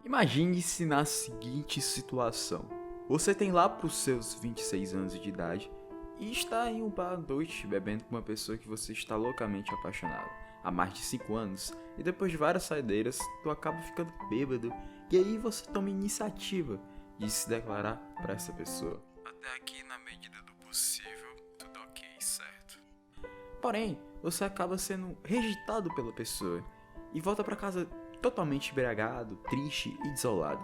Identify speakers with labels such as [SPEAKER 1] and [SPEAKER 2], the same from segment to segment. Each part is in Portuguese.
[SPEAKER 1] Imagine-se na seguinte situação. Você tem lá pros seus 26 anos de idade e está em um bar à noite bebendo com uma pessoa que você está loucamente apaixonado há mais de 5 anos, e depois de várias saideiras, tu acaba ficando bêbado e aí você toma a iniciativa de se declarar para essa pessoa. Até aqui, na medida do possível, tudo ok, certo? Porém, você acaba sendo rejeitado pela pessoa e volta para casa totalmente embriagado, triste e desolado.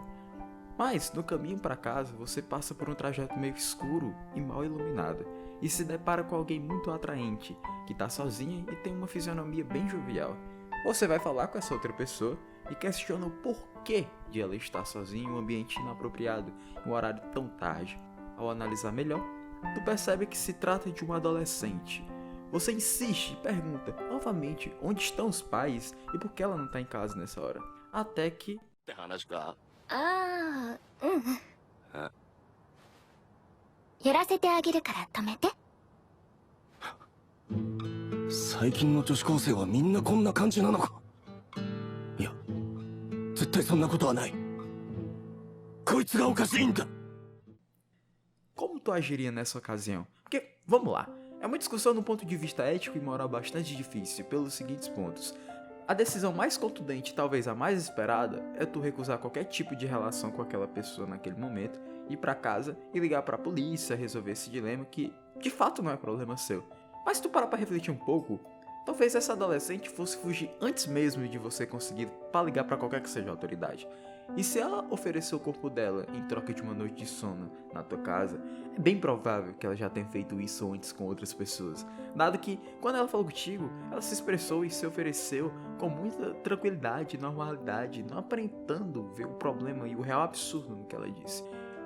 [SPEAKER 1] Mas, no caminho para casa, você passa por um trajeto meio escuro e mal iluminado, e se depara com alguém muito atraente, que está sozinha e tem uma fisionomia bem jovial. Você vai falar com essa outra pessoa e questiona o porquê de ela estar sozinha em um ambiente inapropriado, em um horário tão tarde. Ao analisar melhor, tu percebe que se trata de uma adolescente. Você insiste e pergunta novamente onde estão os pais e por que ela não está em casa nessa hora. Até que...
[SPEAKER 2] って話か。
[SPEAKER 3] ああ、うん。
[SPEAKER 2] え
[SPEAKER 3] やらせてあげるから止めて。
[SPEAKER 2] 最近の女子高生はみんなこんな感じなのか。いや、絶対そんなことはない。こいつがおかしいんだ。
[SPEAKER 1] Como tu agiria nessa ocasião? Porque, vamos lá, é uma discussão do ponto de vista ético e moral bastante difícil, pelos seguintes pontos. A decisão mais contundente, talvez a mais esperada, é tu recusar qualquer tipo de relação com aquela pessoa naquele momento, ir pra casa e ligar pra polícia, resolver esse dilema que, de fato, não é problema seu. Mas se tu parar pra refletir um pouco, talvez essa adolescente fosse fugir antes mesmo de você conseguir pra ligar pra qualquer que seja a autoridade. E se ela oferecer o corpo dela em troca de uma noite de sono na tua casa, é bem provável que ela já tenha feito isso antes com outras pessoas. Dado que, quando ela falou contigo, ela se expressou e se ofereceu com muita tranquilidade e normalidade, não aparentando ver o problema e o real absurdo no que ela disse.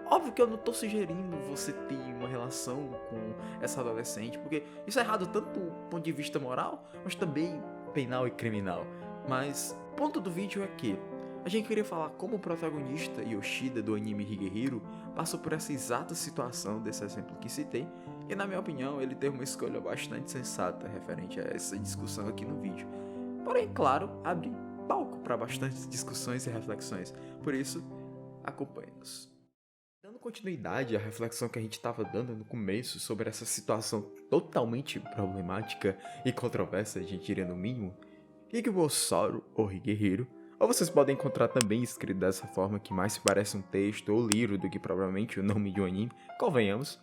[SPEAKER 1] Óbvio que eu não tô sugerindo você ter uma relação com essa adolescente, porque isso é errado tanto do ponto de vista moral, mas também penal e criminal. Mas o ponto do vídeo é que a gente queria falar como o protagonista Yoshida do anime Higehiro passou por essa exata situação desse exemplo que citei, e na minha opinião ele teve uma escolha bastante sensata referente a essa discussão aqui no vídeo. Porém, claro, abre palco para bastantes discussões e reflexões, por isso, acompanhe-nos. Dando continuidade à reflexão que a gente estava dando no começo sobre essa situação totalmente problemática e controversa, a gente diria no mínimo, Higebosaru ou Higehiro, ou vocês podem encontrar também escrito dessa forma que mais se parece um texto ou livro do que propriamente o nome de um anime, convenhamos,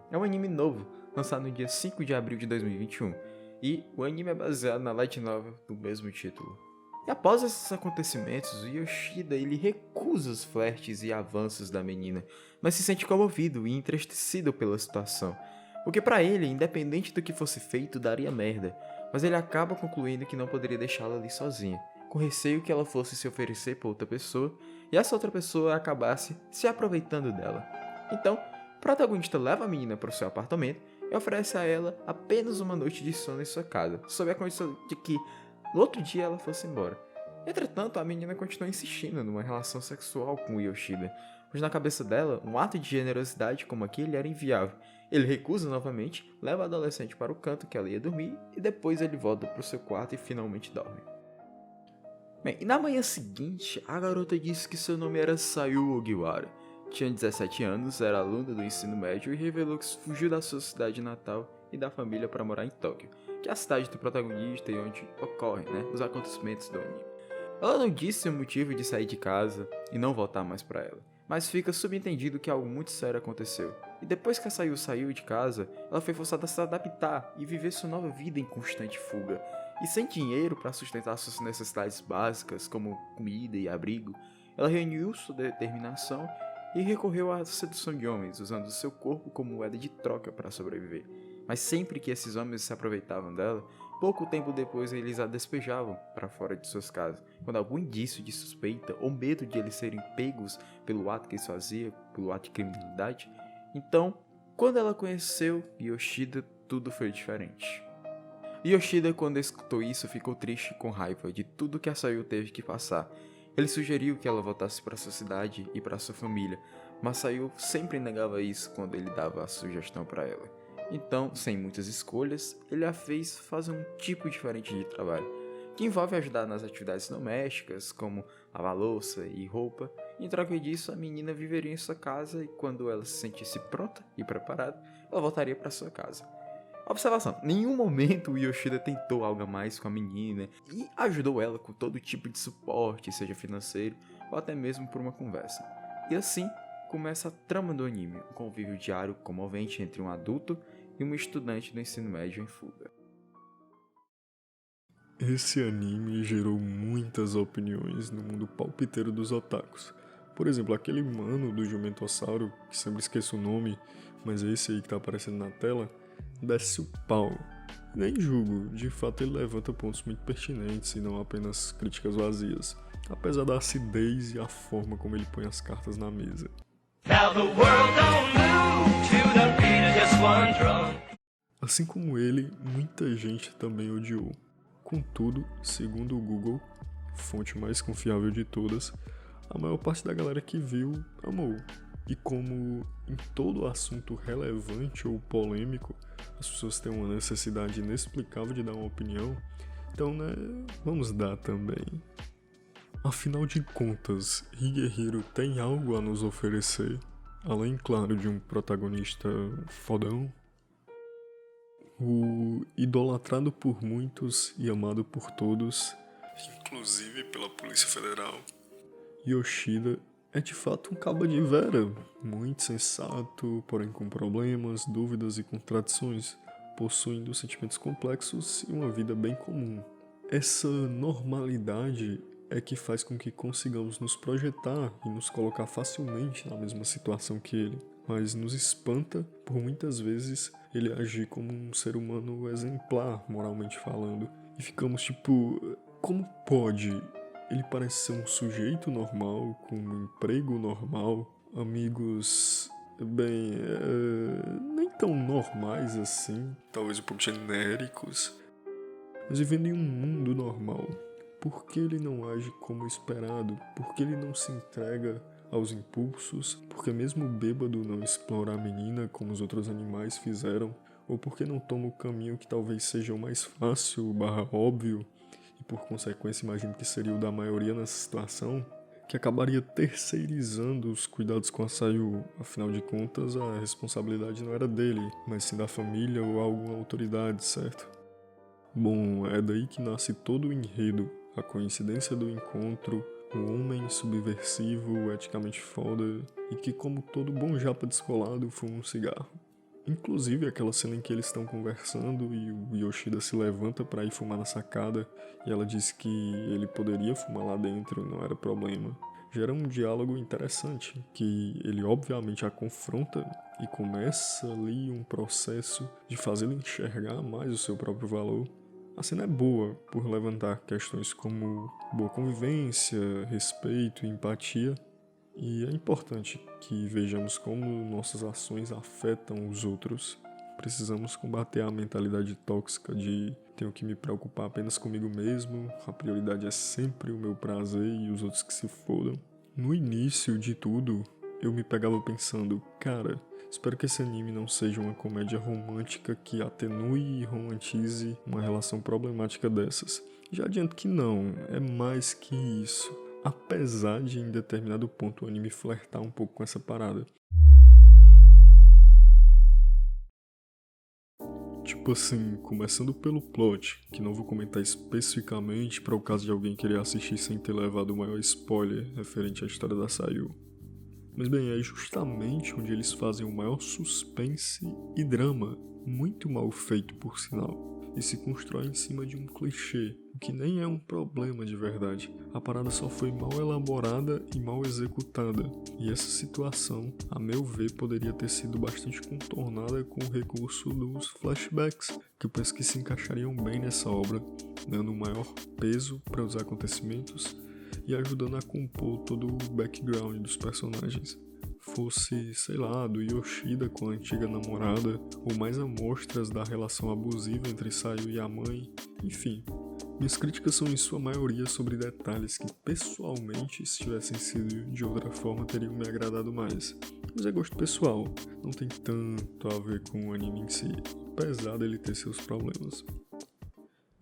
[SPEAKER 1] é um anime novo, lançado no dia 5 de abril de 2021, e o anime é baseado na light novel do mesmo título. E após esses acontecimentos, o Yoshida ele recusa os flertes e avanços da menina, mas se sente comovido e entristecido pela situação, porque para ele, independente do que fosse feito, daria merda, mas ele acaba concluindo que não poderia deixá-la ali sozinha, com receio que ela fosse se oferecer para outra pessoa e essa outra pessoa acabasse se aproveitando dela. Então, o protagonista leva a menina para o seu apartamento e oferece a ela apenas uma noite de sono em sua casa, sob a condição de que no outro dia ela fosse embora. Entretanto, a menina continua insistindo numa relação sexual com o Yoshida, pois na cabeça dela, um ato de generosidade como aquele era inviável. Ele recusa novamente, leva a adolescente para o canto que ela ia dormir e depois ele volta para o seu quarto e finalmente dorme. Bem, e na manhã seguinte, a garota disse que seu nome era Sayu Ogiwara, tinha 17 anos, era aluna do ensino médio e revelou que fugiu da sua cidade natal e da família para morar em Tóquio, que é a cidade do protagonista e onde ocorrem, os acontecimentos do anime. Ela não disse o motivo de sair de casa e não voltar mais para ela, mas fica subentendido que algo muito sério aconteceu. E depois que a Sayu saiu de casa, ela foi forçada a se adaptar e viver sua nova vida em constante fuga. E sem dinheiro para sustentar suas necessidades básicas, como comida e abrigo, ela reuniu sua determinação e recorreu à sedução de homens, usando seu corpo como moeda de troca para sobreviver. Mas sempre que esses homens se aproveitavam dela, pouco tempo depois eles a despejavam para fora de suas casas, quando algum indício de suspeita ou medo de eles serem pegos pelo ato que eles faziam, pelo ato de criminalidade. Então, quando ela conheceu Yoshida, tudo foi diferente. Yoshida, quando escutou isso, ficou triste e com raiva de tudo que a Sayu teve que passar. Ele sugeriu que ela voltasse para sua cidade e para sua família, mas Sayu sempre negava isso quando ele dava a sugestão para ela. Então, sem muitas escolhas, ele a fez fazer um tipo diferente de trabalho. que envolve ajudar nas atividades domésticas, como lavar louça e roupa. Em troca disso, a menina viveria em sua casa e quando ela se sentisse pronta e preparada, ela voltaria para sua casa. Observação, em nenhum momento o Yoshida tentou algo a mais com a menina e ajudou ela com todo tipo de suporte, seja financeiro ou até mesmo por uma conversa. E assim começa a trama do anime, um convívio diário comovente entre um adulto e uma estudante do ensino médio em fuga.
[SPEAKER 4] Esse anime gerou muitas opiniões no mundo palpiteiro dos otakus. Por exemplo, aquele mano do Jumentossauro, que sempre esqueço o nome, mas é esse aí que tá aparecendo na tela, desce o pau. Nem julgo, de fato ele levanta pontos muito pertinentes e não apenas críticas vazias, apesar da acidez e a forma como ele põe as cartas na mesa. Assim como ele, muita gente também odiou. Contudo, segundo o Google, fonte mais confiável de todas, a maior parte da galera que viu amou. E como em todo assunto relevante ou polêmico, as pessoas têm uma necessidade inexplicável de dar uma opinião, então, vamos dar também. Afinal de contas, Higehiro tem algo a nos oferecer, além, claro, de um protagonista fodão. O idolatrado por muitos e amado por todos, inclusive pela Polícia Federal, Yoshida é de fato um cabo de vera, muito sensato, porém com problemas, dúvidas e contradições, possuindo sentimentos complexos e uma vida bem comum. Essa normalidade é que faz com que consigamos nos projetar e nos colocar facilmente na mesma situação que ele, mas nos espanta por muitas vezes ele agir como um ser humano exemplar, moralmente falando, e ficamos tipo, como pode? Ele parece ser um sujeito normal, com um emprego normal, amigos, bem, nem tão normais assim, talvez um pouco genéricos, mas vivendo em um mundo normal. Por que ele não age como esperado? Por que ele não se entrega aos impulsos? Por que mesmo bêbado não explora a menina como os outros animais fizeram? Ou por que não toma o caminho que talvez seja o mais fácil, óbvio, e por consequência imagino que seria o da maioria nessa situação, que acabaria terceirizando os cuidados com a Sayu. Afinal de contas, a responsabilidade não era dele, mas sim da família ou alguma autoridade, certo? Bom, é daí que nasce todo o enredo, a coincidência do encontro, o homem subversivo, eticamente foda, e que como todo bom japa descolado fuma um cigarro. Inclusive aquela cena em que eles estão conversando e o Yoshida se levanta para ir fumar na sacada e ela diz que ele poderia fumar lá dentro, não era problema. Gera um diálogo interessante, que ele obviamente a confronta e começa ali um processo de fazê-lo enxergar mais o seu próprio valor. A cena é boa por levantar questões como boa convivência, respeito e empatia. E é importante que vejamos como nossas ações afetam os outros. Precisamos combater a mentalidade tóxica de tenho que me preocupar apenas comigo mesmo, a prioridade é sempre o meu prazer e os outros que se fodam. No início de tudo, eu me pegava pensando, cara, espero que esse anime não seja uma comédia romântica que atenue e romantize uma relação problemática dessas. Já adianto que não, é mais que isso. Apesar de em determinado ponto o anime flertar um pouco com essa parada. Tipo assim, começando pelo plot, que não vou comentar especificamente para o caso de alguém querer assistir sem ter levado o maior spoiler referente à história da Sayu. Mas bem, é justamente onde eles fazem o maior suspense e drama, muito mal feito por sinal, e se constrói em cima de um clichê, o que nem é um problema de verdade. A parada só foi mal elaborada e mal executada, e essa situação, a meu ver, poderia ter sido bastante contornada com o recurso dos flashbacks, que eu penso que se encaixariam bem nessa obra, dando um maior peso para os acontecimentos e ajudando a compor todo o background dos personagens. Fosse, sei lá, do Yoshida com a antiga namorada, ou mais amostras da relação abusiva entre Sayu e a mãe, enfim. Minhas críticas são em sua maioria sobre detalhes que, pessoalmente, se tivessem sido de outra forma, teriam me agradado mais. Mas é gosto pessoal, não tem tanto a ver com o anime em si, apesar dele ter seus problemas.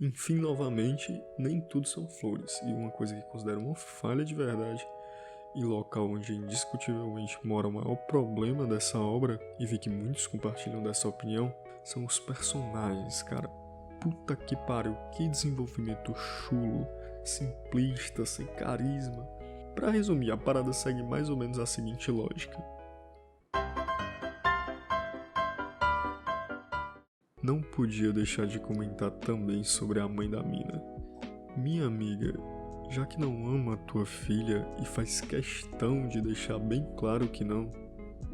[SPEAKER 4] Enfim, novamente, nem tudo são flores, e uma coisa que considero uma falha de verdade, e local onde indiscutivelmente mora o maior problema dessa obra, e vi que muitos compartilham dessa opinião, são os personagens, cara. Puta que pariu, que desenvolvimento chulo, simplista, sem carisma. Pra resumir, a parada segue mais ou menos a seguinte lógica. Não podia deixar de comentar também sobre a mãe da mina. Minha amiga, já que não ama a tua filha e faz questão de deixar bem claro que não,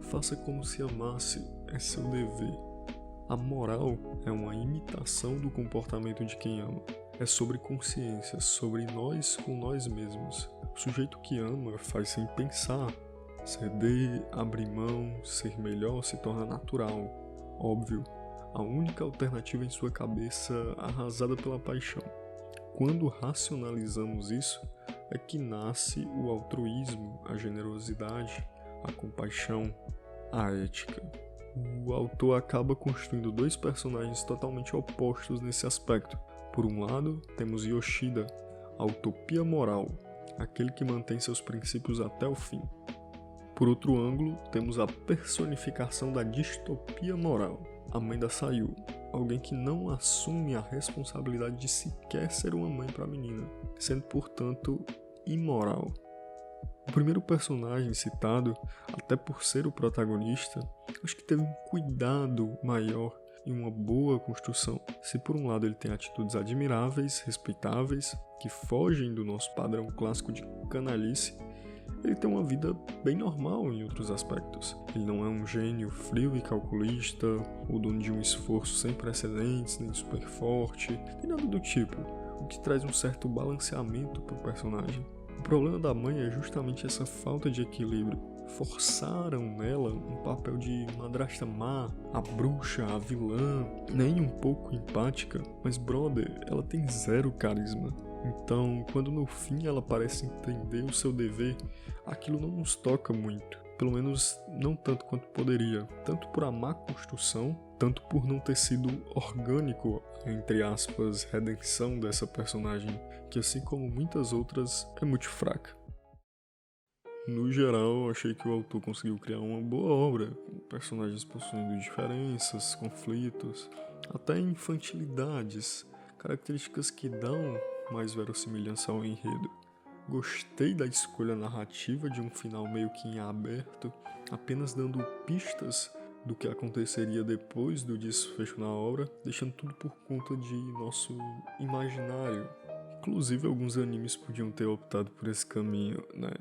[SPEAKER 4] faça como se amasse, é seu dever. A moral é uma imitação do comportamento de quem ama. É sobre consciência, sobre nós com nós mesmos. O sujeito que ama faz sem pensar. Ceder, abrir mão, ser melhor se torna natural. Óbvio, a única alternativa em sua cabeça arrasada pela paixão. Quando racionalizamos isso, é que nasce o altruísmo, a generosidade, a compaixão, a ética. O autor acaba construindo dois personagens totalmente opostos nesse aspecto. Por um lado, temos Yoshida, a utopia moral, aquele que mantém seus princípios até o fim. Por outro ângulo, temos a personificação da distopia moral, a mãe da Sayu, alguém que não assume a responsabilidade de sequer ser uma mãe para a menina, sendo, portanto, imoral. O primeiro personagem citado, até por ser o protagonista, acho que teve um cuidado maior e uma boa construção. Se por um lado ele tem atitudes admiráveis, respeitáveis, que fogem do nosso padrão clássico de canalice, ele tem uma vida bem normal em outros aspectos. Ele não é um gênio frio e calculista, ou dono de um esforço sem precedentes, nem super forte, nem nada do tipo, o que traz um certo balanceamento para o personagem. O problema da mãe é justamente essa falta de equilíbrio. Forçaram nela um papel de madrasta má, a bruxa, a vilã, nem um pouco empática, mas brother, ela tem zero carisma. Então, quando no fim ela parece entender o seu dever, aquilo não nos toca muito. Pelo menos não tanto quanto poderia. Tanto por a má construção, tanto por não ter sido orgânico, entre aspas, redenção dessa personagem, que assim como muitas outras, é muito fraca. No geral, achei que o autor conseguiu criar uma boa obra, com personagens possuindo diferenças, conflitos, até infantilidades, características que dão mais verossimilhança ao enredo. Gostei da escolha narrativa de um final meio que em aberto, apenas dando pistas do que aconteceria depois do desfecho na obra, deixando tudo por conta de nosso imaginário. Inclusive, alguns animes podiam ter optado por esse caminho, né?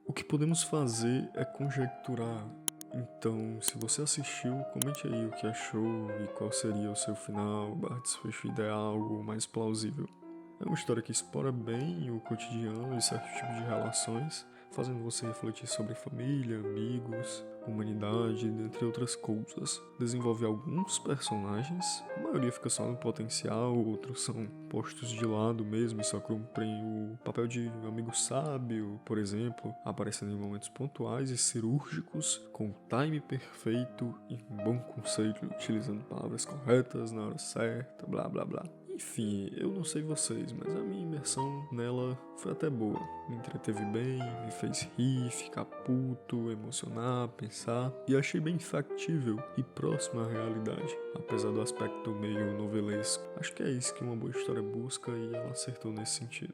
[SPEAKER 4] O que podemos fazer é conjecturar. Então, se você assistiu, comente aí o que achou e qual seria o seu final, desfecho ideal ou mais plausível. É uma história que explora bem o cotidiano e certo tipo de relações, fazendo você refletir sobre família, amigos, humanidade, dentre outras coisas. Desenvolve alguns personagens, a maioria fica só no potencial, outros são postos de lado mesmo e só cumprem o papel de amigo sábio, por exemplo, aparecendo em momentos pontuais e cirúrgicos, com o time perfeito e um bom conceito, utilizando palavras corretas na hora certa, blá blá blá. Enfim, eu não sei vocês, mas a minha imersão nela foi até boa. Me entreteve bem, me fez rir, ficar puto, emocionar, pensar. E achei bem factível e próximo à realidade, apesar do aspecto meio novelesco. Acho que é isso que uma boa história busca e ela acertou nesse sentido.